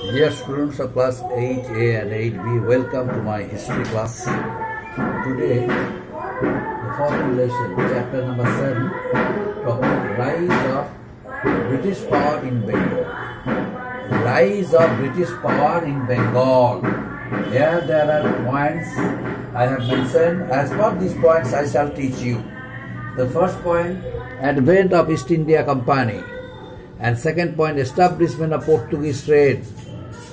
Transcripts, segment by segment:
Dear students of class 8A and 8B, welcome to my history class. Today, the following lesson, chapter number 7, talking rise of British power in Bengal. Rise of British power in Bengal. Here there are points I have mentioned. As per these points, I shall teach you. The first point, advent of East India Company. And second point, establishment of Portuguese trade.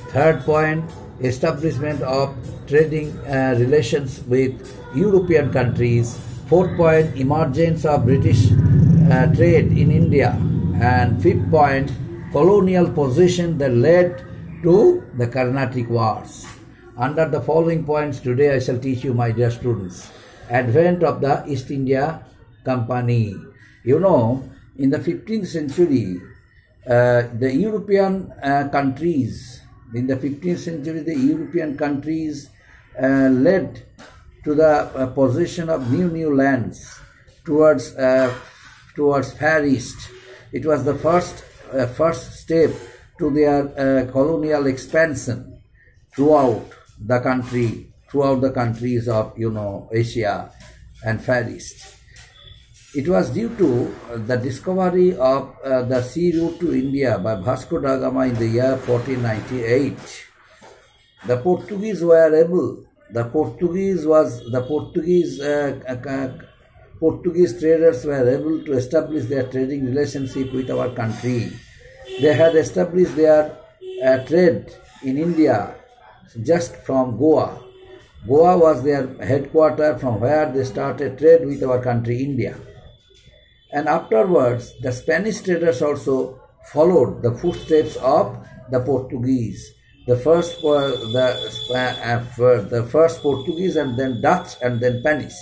Third point, establishment of trading relations with European countries. Fourth point, emergence of British trade in India. And fifth point, colonial possession that led to the Carnatic Wars. Under the following points, today I shall teach you, my dear students. Advent of the East India Company. You know, in the 15th century, the European countries, in the 15th century, the European countries led to the possession of new lands towards Far East. It was the first step to their colonial expansion throughout the countries of Asia and Far East. It was due to the discovery of the sea route to India by Vasco da Gama in the year 1498. The Portuguese traders were able to establish their trading relationship with our country. They had established their trade in India just from Goa. Goa was their headquarters from where they started trade with our country, India. And afterwards, the Spanish traders also followed the footsteps of the Portuguese. The first Portuguese, and then Dutch, and then Spanish.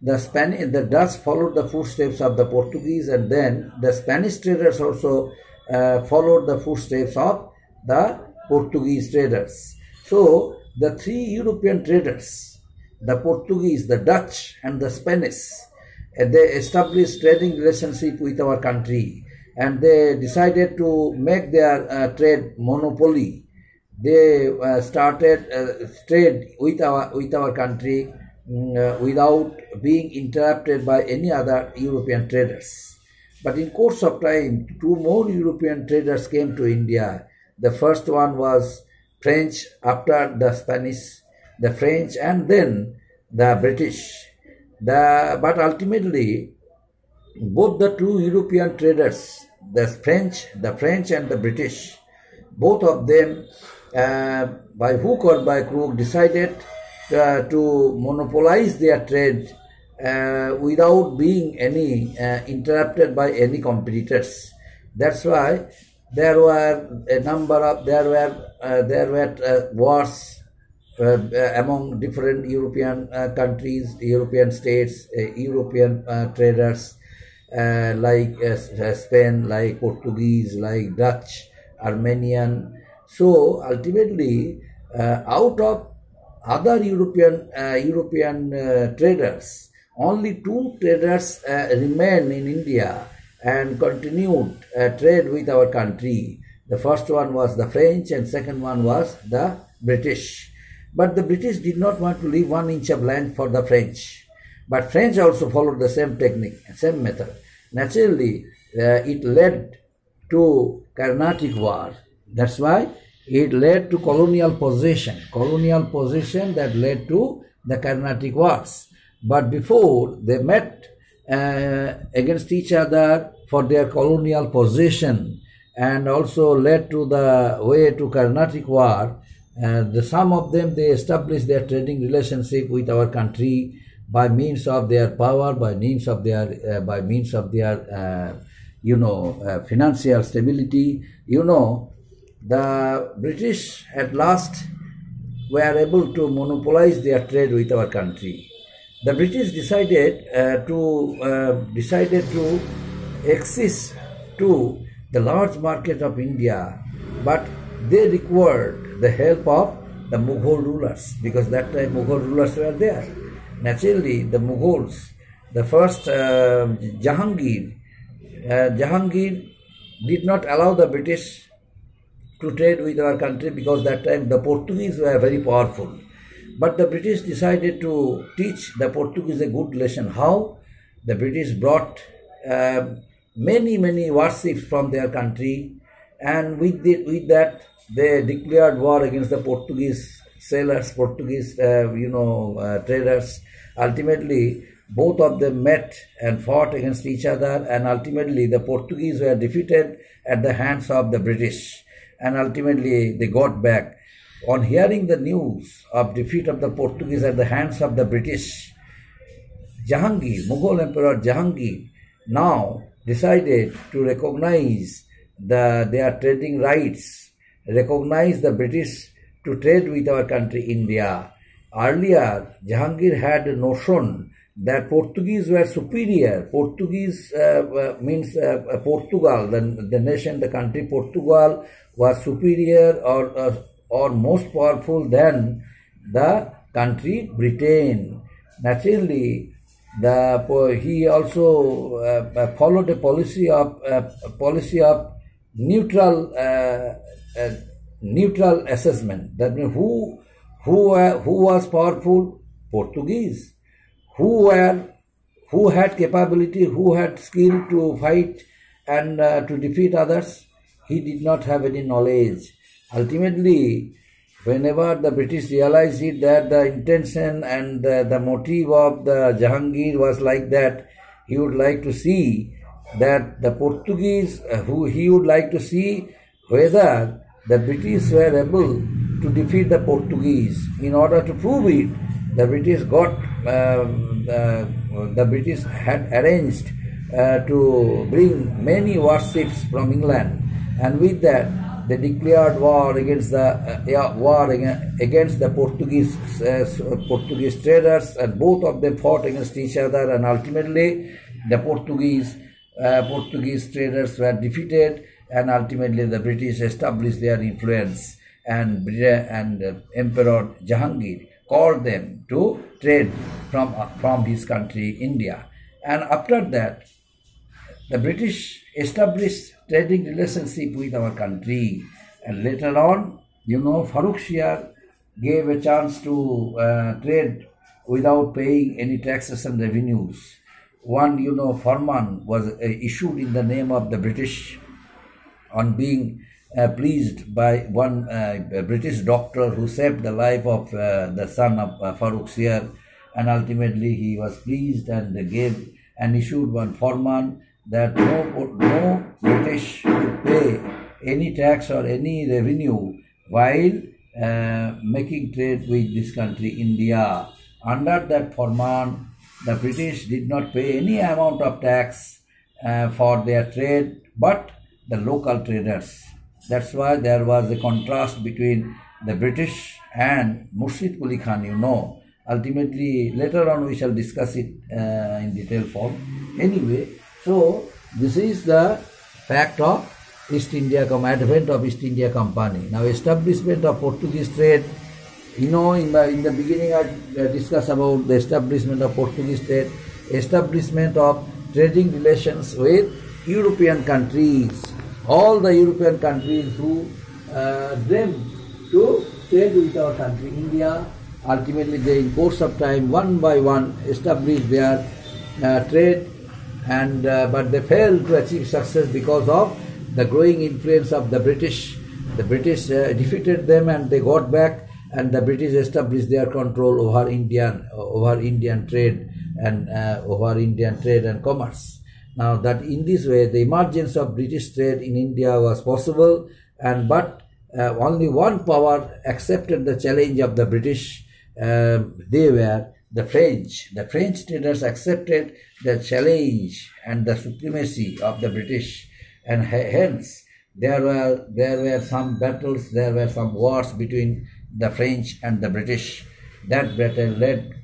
The Dutch followed the footsteps of the Portuguese, and then the Spanish traders also followed the footsteps of the Portuguese traders. So the three European traders, the Portuguese, the Dutch, and the Spanish, they established trading relationship with our country, and they decided to make their trade monopoly. They started trade with our country without being interrupted by any other European traders. But in course of time, two more European traders came to India. The first one was French, after the Spanish, the French, and then the British. But ultimately, both the two European traders, the French and the British, both of them, by hook or by crook, decided to monopolize their trade without being interrupted by any competitors. That's why there were wars among different European countries, European states, European traders like Spain, like Portuguese, like Dutch, Armenian. So ultimately, out of other European traders, only two traders remained in India and continued trade with our country. The first one was the French, and second one was the British. But the British did not want to leave 1 inch of land for the French. But French also followed the same technique, same method. Naturally, it led to Carnatic War. That's why it led to colonial possession that led to the Carnatic Wars. But before they met against each other for their colonial possession, and also led to the way to Carnatic War, some of them, they established their trading relationship with our country by means of their power, by means of their financial stability. The British at last were able to monopolize their trade with our country. The British decided to access to the large market of India, but they required the help of the Mughal rulers, because that time Mughal rulers were there. Naturally, the Mughals, the first Jahangir did not allow the British to trade with our country because that time the Portuguese were very powerful. But the British decided to teach the Portuguese a good lesson. How? The British brought many warships from their country, and with that they declared war against the Portuguese sailors, Portuguese traders. Ultimately, both of them met and fought against each other, and ultimately the Portuguese were defeated at the hands of the British, and ultimately they got back. On hearing the news of defeat of the Portuguese at the hands of the British, Jahangir, Mughal Emperor Jahangir, now decided to recognize their trading rights, recognize the British to trade with our country India. Earlier, Jahangir had a notion that Portuguese were superior. Portuguese means Portugal, the nation, the country Portugal was superior or most powerful than the country Britain. Naturally, he also followed a policy of neutral assessment. That means who was powerful? Portuguese. Who had capability, who had skill to fight and to defeat others? He did not have any knowledge. Ultimately, whenever the British realized it, that the intention and the motive of the Jahangir was like that, he would like to see that the Portuguese, he would like to see whether the British were able to defeat the Portuguese. In order to prove it, the British had arranged to bring many warships from England, and with that they declared war against the Portuguese traders, and both of them fought against each other, and ultimately the Portuguese traders were defeated, and ultimately the British established their influence, and Emperor Jahangir called them to trade from his country India. And after that, the British established trading relationship with our country, and later on, Farrukhsiyar gave a chance to trade without paying any taxes and revenues. One, Farman was issued in the name of the British on being pleased by one British doctor who saved the life of the son of Farrukhsiyar, and ultimately he was pleased and gave and issued one Farman that no British should pay any tax or any revenue while making trade with this country India. Under that Farman, the British did not pay any amount of tax for their trade, but the local traders. That's why there was a contrast between the British and Murshid Quli Khan, Ultimately, later on we shall discuss it in detail form. Anyway, so this is the fact of advent of East India Company. Now, establishment of Portuguese trade. In the beginning I discussed about the establishment of Portuguese trade, establishment of trading relations with European countries. All the European countries who dreamed to trade with our country India, ultimately they in course of time one by one established their trade, and but they failed to achieve success because of the growing influence of the British. The British defeated them and they got back, and the British established their control over Indian trade and commerce. Now that in this way the emergence of British trade in India was possible, but only one power accepted the challenge of the British. They were the French. The French traders accepted the challenge and the supremacy of the British, and hence there were some battles, there were some wars between the French and the British. That battle led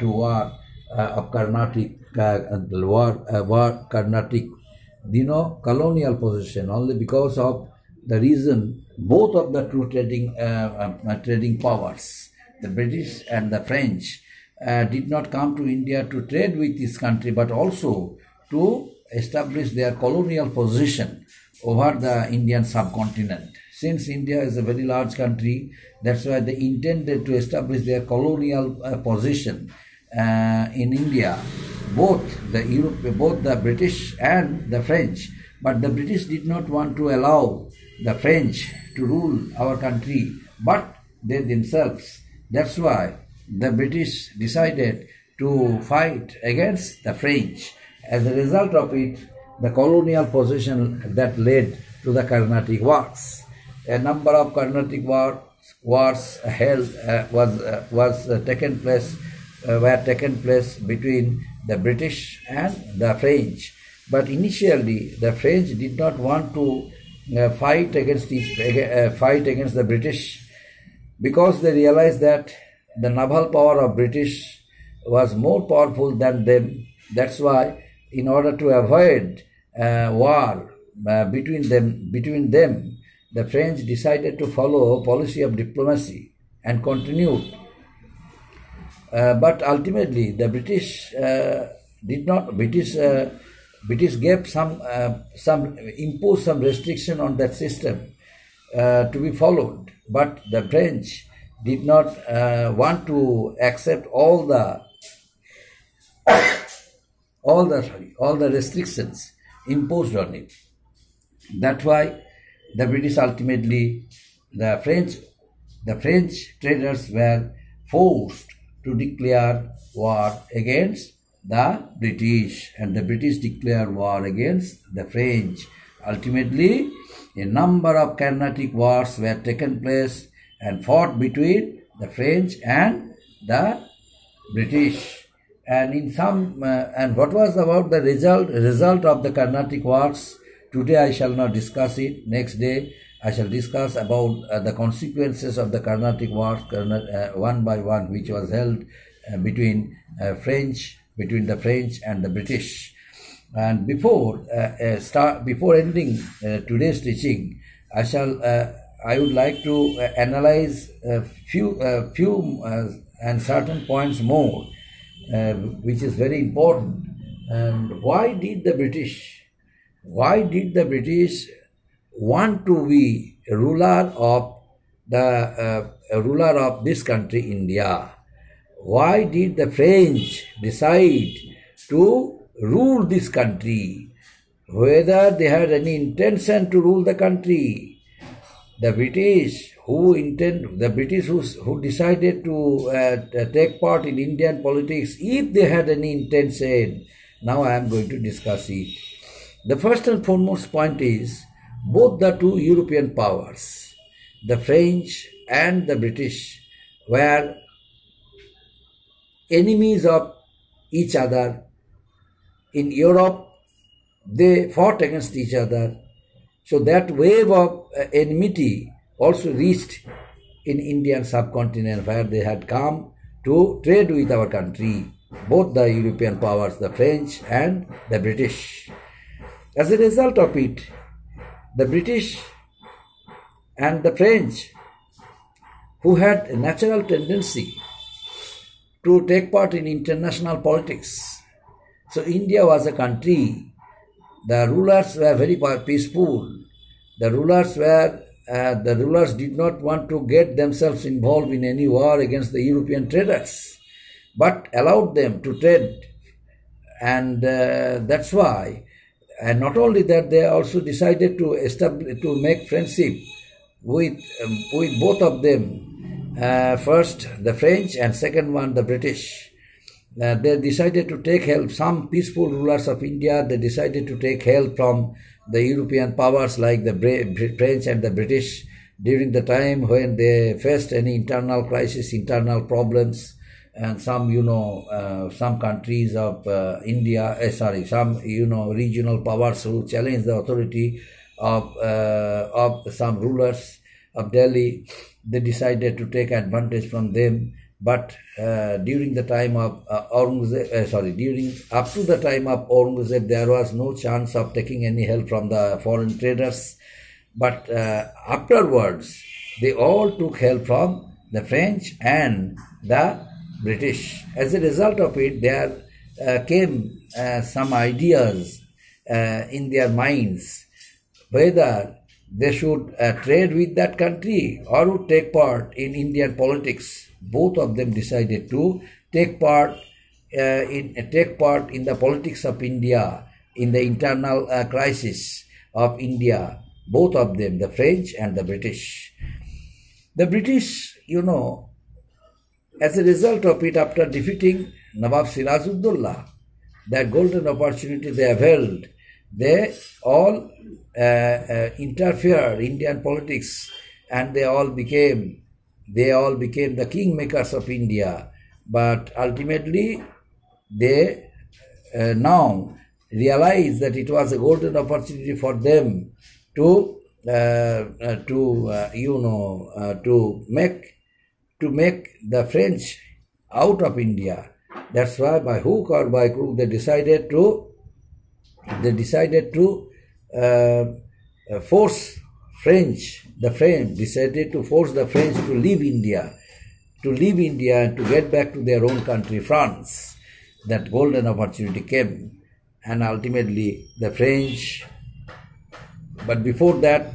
to war of Carnatic, Carnatic, colonial possession, only because of the reason both of the two trading powers, the British and the French, did not come to India to trade with this country, but also to establish their colonial position. over the Indian subcontinent. Since India is a very large country, that's why they intended to establish their colonial position in India, both the British and the French. But the British did not want to allow the French to rule our country, but they themselves. That's why the British decided to fight against the French. As a result of it, the colonial position that led to the Carnatic Wars. A number of Carnatic wars held were taken place between the British and the French. But initially, the French did not want to fight against the British, because they realized that the naval power of British was more powerful than them. That's why, in order to avoid war between them, the French decided to follow a policy of diplomacy and continued. But ultimately, the British gave imposed some restriction on that system to be followed. But the French did not want to accept all the restrictions imposed on it. That's why the British ultimately, the French traders were forced to declare war against the British, and the British declared war against the French. Ultimately, a number of Carnatic wars were taken place and fought between the French and the British. And and what was about the result of the Carnatic wars? Today I shall not discuss it. Next day I shall discuss about the consequences of the Carnatic wars, one by one, which was held between the French and the British. And before ending today's teaching, I would like to analyze a few and certain points more, which is very important. And why did the British want to be a ruler of this country, India? Why did the French decide to rule this country? Whether they had any intention to rule the country, the British who decided to take part in Indian politics, if they had any intention, now I am going to discuss it. The first and foremost point is, both the two European powers, the French and the British, were enemies of each other. In Europe, they fought against each other. So that wave of enmity also reached in Indian subcontinent, where they had come to trade with our country, both the European powers, the French and the British. As a result of it, the British and the French, who had a natural tendency to take part in international politics. So India was a country, the rulers were very peaceful. The rulers did not want to get themselves involved in any war against the European traders, but allowed them to trade. And that's why, and not only that, they also decided to make friendship with both of them. First the French and second one the British. They decided to take help. Some peaceful rulers of India, they decided to take help from the European powers like the French and the British during the time when they faced any internal crisis, internal problems. And some countries of some regional powers who challenged the authority of some rulers of Delhi, they decided to take advantage from them. But during the time of up to the time of Aurangzeb, there was no chance of taking any help from the foreign traders. But afterwards, they all took help from the French and the British. As a result of it, there came some ideas in their minds whether they should trade with that country or would take part in Indian politics. Both of them decided to take part in the politics of India, in the internal crisis of India. Both of them, the French and the British. The British, as a result of it, after defeating Nawab Sirajuddaulah, that golden opportunity they availed, they all interfered in Indian politics, and they all became the kingmakers of India. But ultimately, they now realize that it was a golden opportunity for them to make the French out of India. That's why, by hook or by crook, they decided to force the French decided to force the French to leave India and to get back to their own country, France. That golden opportunity came, and ultimately the French. But before that,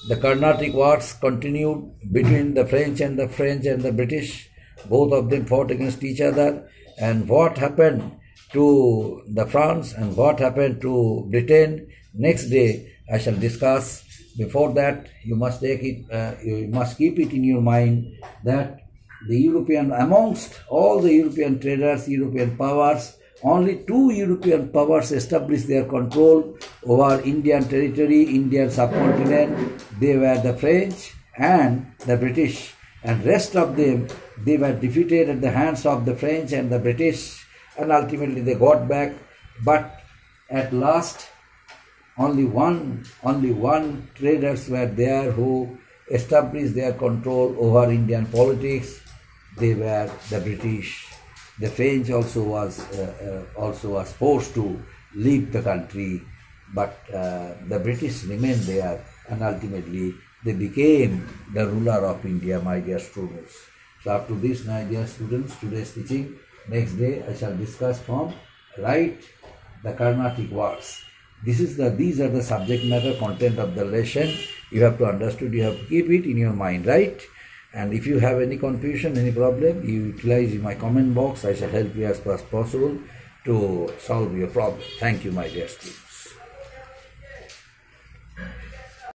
the Carnatic Wars continued between the French and the British. Both of them fought against each other. And what happened to the France and what happened to Britain, next day I shall discuss. Before that, you must keep it in your mind that amongst all the European traders, European powers, only two European powers established their control over Indian territory, Indian subcontinent. They were the French and the British, and rest of them, they were defeated at the hands of the French and the British, and ultimately they got back. But at last, only one traders were there who established their control over Indian politics. They were the British. The French also was forced to leave the country, but the British remained there, and ultimately they became the ruler of India, my dear students. So up to this, my dear students, today's teaching. Next day I shall discuss from right the Carnatic Wars. These are the subject matter content of the lesson. You have to understand, you have to keep it in your mind, right? And if you have any confusion, any problem, you utilize in my comment box. I shall help you as far as possible to solve your problem. Thank you, my dear students.